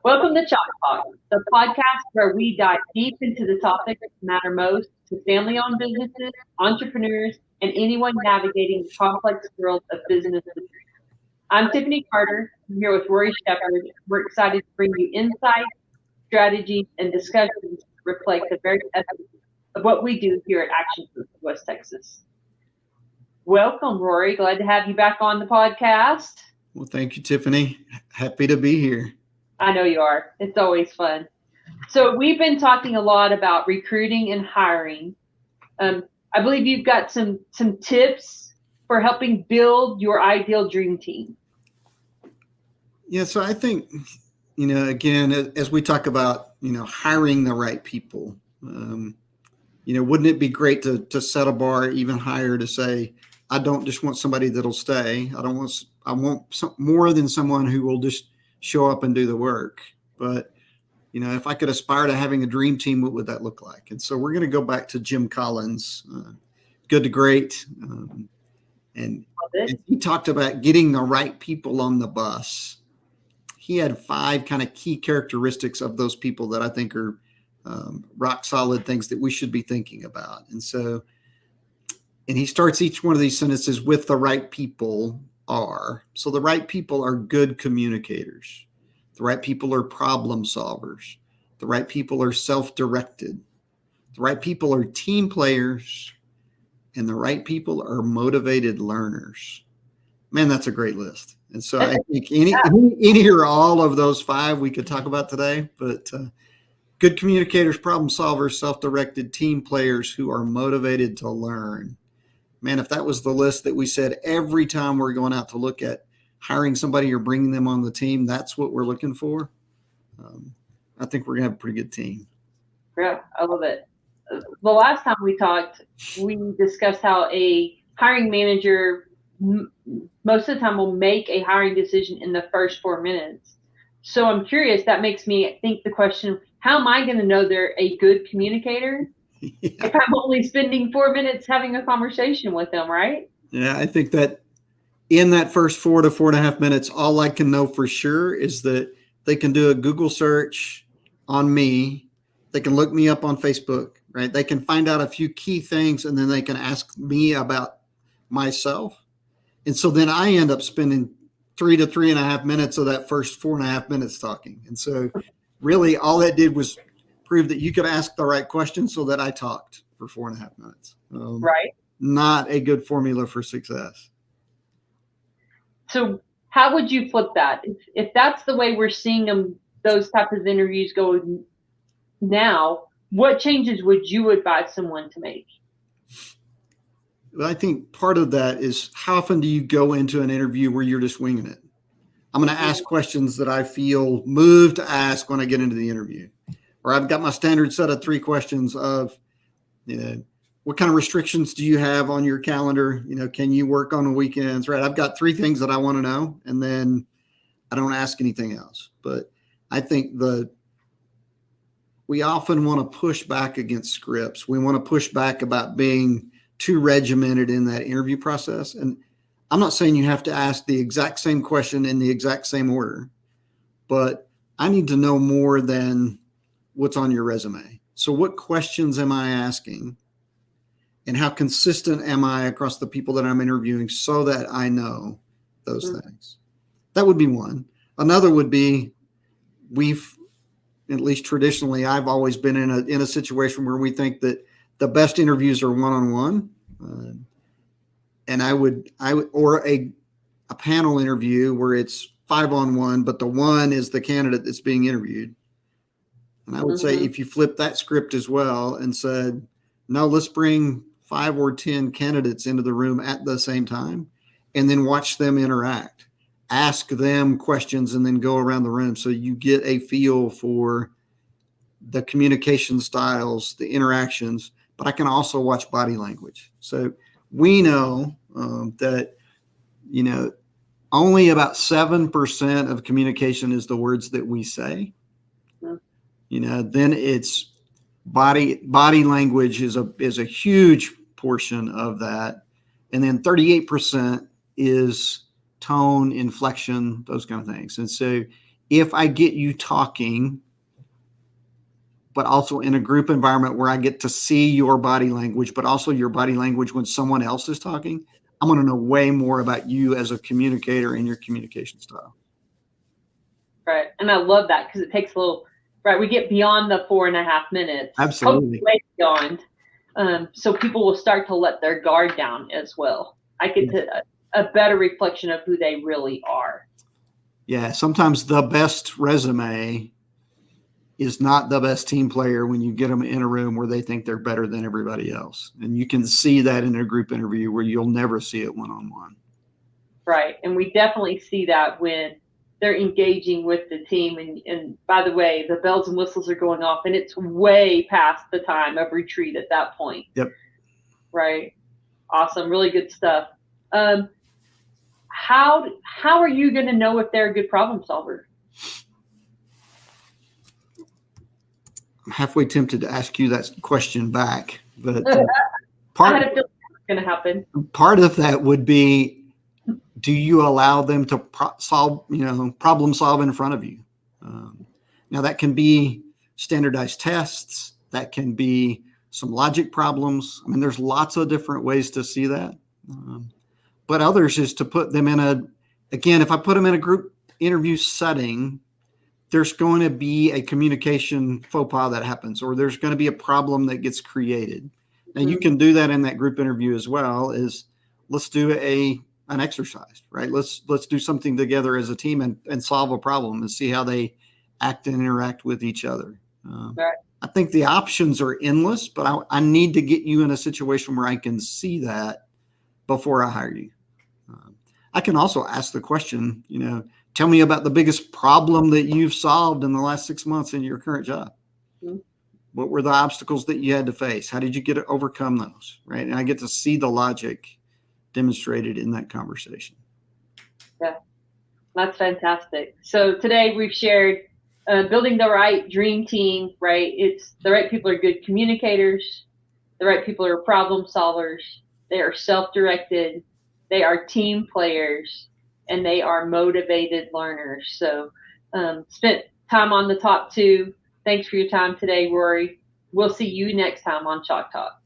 Welcome to Chalk Talk, the podcast where we dive deep into the topics that matter most to family-owned businesses, entrepreneurs, and anyone navigating the complex world of business. I'm Tiffani Carter. I'm here with Rory Sheppard. We're excited to bring you insights, strategies, and discussions that reflect the very essence of what we do here at ActionCOACH of West Texas. Welcome, Rory. Glad to have you back on the podcast. Well, thank you, Tiffani. Happy to be here. I know you are. It's always fun. So we've been talking a lot about recruiting and hiring. I believe you've got some tips for helping build your ideal dream team. Yeah, so I think, again, as we talk about, hiring the right people, wouldn't it be great to set a bar even higher to say, I don't just want somebody that'll stay. I want more than someone who will just show up and do the work. But, if I could aspire to having a dream team, what would that look like? And so we're going to go back to Jim Collins, Good to Great. And he talked about getting the right people on the bus. He had 5 kind of key characteristics of those people that I think are rock solid things that we should be thinking about. And he starts each one of these sentences with the right people are. So the right people are good communicators. The right people are problem solvers. The right people are self-directed. The right people are team players. And the right people are motivated learners. Man, that's a great list. And so I think any or all of those 5 we could talk about today, but good communicators, problem solvers, self-directed team players who are motivated to learn. Man, if that was the list that we said every time we're going out to look at hiring somebody or bringing them on the team, that's what we're looking for. I think we're going to have a pretty good team. Yeah, I love it. The last time we talked, we discussed how a hiring manager most of the time will make a hiring decision in the first 4 minutes. So I'm curious, that makes me think the question, how am I going to know they're a good communicator? Yeah. If I'm only spending 4 minutes having a conversation with them, right? Yeah, I think that in that first 4 to 4.5 minutes, all I can know for sure is that they can do a Google search on me. They can look me up on Facebook, right? They can find out a few key things, and then they can ask me about myself. And so then I end up spending 3 to 3.5 minutes of that first 4.5 minutes talking. And so really all that did was prove that you could ask the right questions so that I talked for 4.5 minutes. Right. Not a good formula for success. So how would you flip that? If that's the way we're seeing those types of interviews go now, what changes would you advise someone to make? Well, I think part of that is how often do you go into an interview where you're just winging it? I'm going to ask questions that I feel moved to ask when I get into the interview. Or I've got my standard set of 3 questions of, what kind of restrictions do you have on your calendar? Can you work on the weekends, right? I've got 3 things that I want to know, and then I don't ask anything else. But I think we often want to push back against scripts. We want to push back about being too regimented in that interview process. And I'm not saying you have to ask the exact same question in the exact same order, but I need to know more than what's on your resume. So what questions am I asking? And how consistent am I across the people that I'm interviewing so that I know those things? That would be one. Another would be at least traditionally, I've always been in a situation where we think that the best interviews are one-on-one. And I would, or a panel interview where it's 5-on-1, but the one is the candidate that's being interviewed. And I would say if you flip that script as well and said, no, let's bring 5 or 10 candidates into the room at the same time and then watch them interact, ask them questions, and then go around the room. So you get a feel for the communication styles, the interactions, but I can also watch body language. So we know that, only about 7% of communication is the words that we say. Then it's body language is a huge portion of that. And then 38% is tone, inflection, those kind of things. And so if I get you talking, but also in a group environment where I get to see your body language, but also your body language when someone else is talking, I'm going to know way more about you as a communicator and your communication style. Right. And I love that because it takes a little, right, we get beyond the 4.5 minutes. Absolutely. Way beyond. So people will start to let their guard down as well. I get to a better reflection of who they really are. Yeah. Sometimes the best resume is not the best team player when you get them in a room where they think they're better than everybody else. And you can see that in a group interview where you'll never see it one-on-one. Right. And we definitely see that when they're engaging with the team. And by the way, the bells and whistles are going off, and it's way past the time of retreat at that point. Yep. Right. Awesome. Really good stuff. How are you going to know if they're a good problem solver? I'm halfway tempted to ask you that question back, but I had a feeling that was going to happen. Part of that would be, do you allow them to problem solve in front of you? Now that can be standardized tests. That can be some logic problems. I mean, there's lots of different ways to see that. But others is to put them if I put them in a group interview setting, there's going to be a communication faux pas that happens, or there's going to be a problem that gets created. Now you can do that in that group interview as well. Is let's do an exercise, right? Let's do something together as a team and solve a problem and see how they act and interact with each other. Right. I think the options are endless, but I need to get you in a situation where I can see that before I hire you. I can also ask the question, tell me about the biggest problem that you've solved in the last 6 months in your current job. Mm-hmm. What were the obstacles that you had to face? How did you get to overcome those? Right. And I get to see the logic demonstrated in that conversation. Yeah, that's fantastic. So today we've shared building the right dream team, right? It's the right people are good communicators. The right people are problem solvers. They are self-directed. They are team players, and they are motivated learners. So spent time on the top 2. Thanks for your time today, Rory. We'll see you next time on Chalk Talk.